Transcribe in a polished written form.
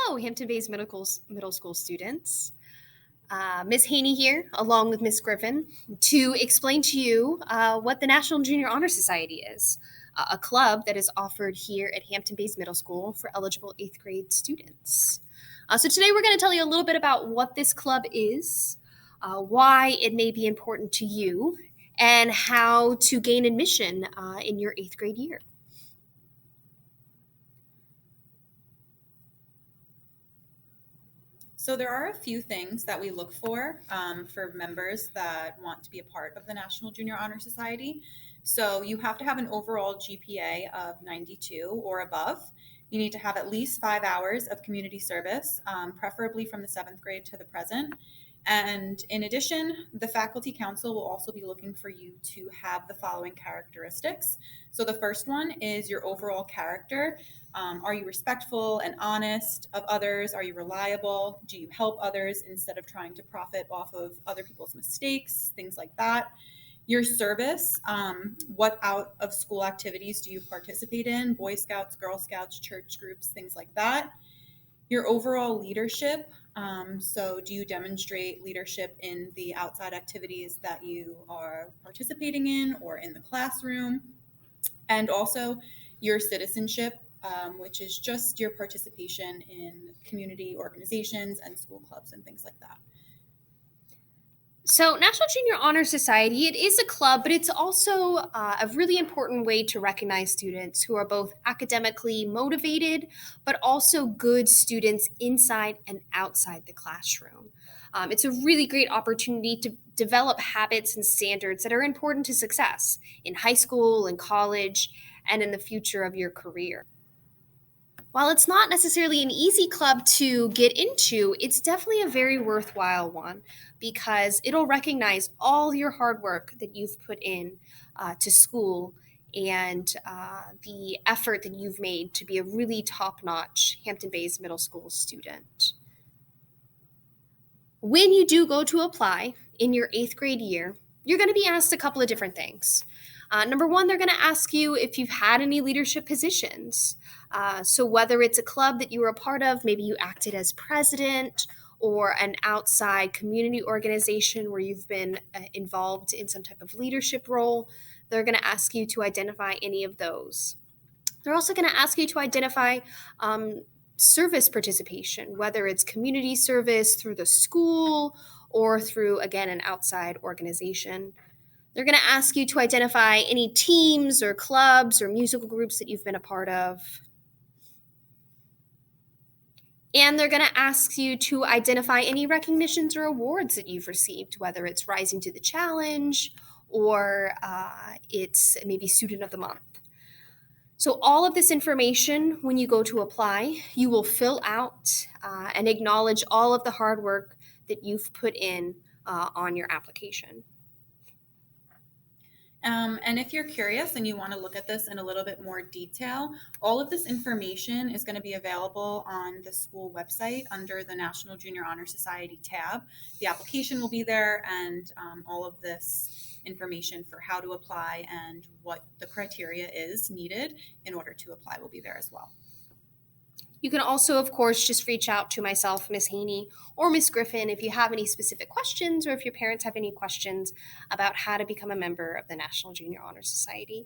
Hello, Hampton Bays Middle School students. Ms. Haney here, along with Ms. Griffin, to explain to you what the National Junior Honor Society is, a club that is offered here at Hampton Bays Middle School for eligible 8th grade students. So today we're going to tell you a little bit about what this club is, why it may be important to you, and how to gain admission in your 8th grade year. So there are a few things that we look for members that want to be a part of the National Junior Honor Society. So you have to have an overall GPA of 92 or above. You need to have at least 5 hours of community service, preferably from the 7th grade to the present. And in addition, the faculty council will also be looking for you to have the following characteristics. So the first one is your overall character. Are you respectful and honest of others? Are you reliable? Do you help others instead of trying to profit off of other people's mistakes? Things like that. Your service, what out of school activities do you participate in? Boy Scouts, Girl Scouts, church groups, things like that. Your overall leadership, so do you demonstrate leadership in the outside activities that you are participating in or in the classroom? And also your citizenship, which is just your participation in community organizations and school clubs and things like that. So, National Junior Honor Society, it is a club, but it's also a really important way to recognize students who are both academically motivated, but also good students inside and outside the classroom. It's a really great opportunity to develop habits and standards that are important to success in high school and college and in the future of your career. While it's not necessarily an easy club to get into, it's definitely a very worthwhile one because it'll recognize all your hard work that you've put in to school and the effort that you've made to be a really top-notch Hampton Bays Middle School student. When you do go to apply in your 8th grade year, you're going to be asked a couple of different things. Number one, they're going to ask you if you've had any leadership positions. So whether it's a club that you were a part of, maybe you acted as president, or an outside community organization where you've been involved in some type of leadership role, they're going to ask you to identify any of those. They're also going to ask you to identify service participation, whether it's community service through the school or through, again, an outside organization. They're going to ask you to identify any teams or clubs or musical groups that you've been a part of. And they're going to ask you to identify any recognitions or awards that you've received, whether it's Rising to the Challenge or it's maybe Student of the Month. So all of this information, when you go to apply, you will fill out and acknowledge all of the hard work that you've put in on your application. And if you're curious and you want to look at this in a little bit more detail, all of this information is going to be available on the school website under the National Junior Honor Society tab. The application will be there, and all of this information for how to apply and what the criteria is needed in order to apply will be there as well. You can also, of course, just reach out to myself, Ms. Haney, or Ms. Griffin if you have any specific questions or if your parents have any questions about how to become a member of the National Junior Honor Society.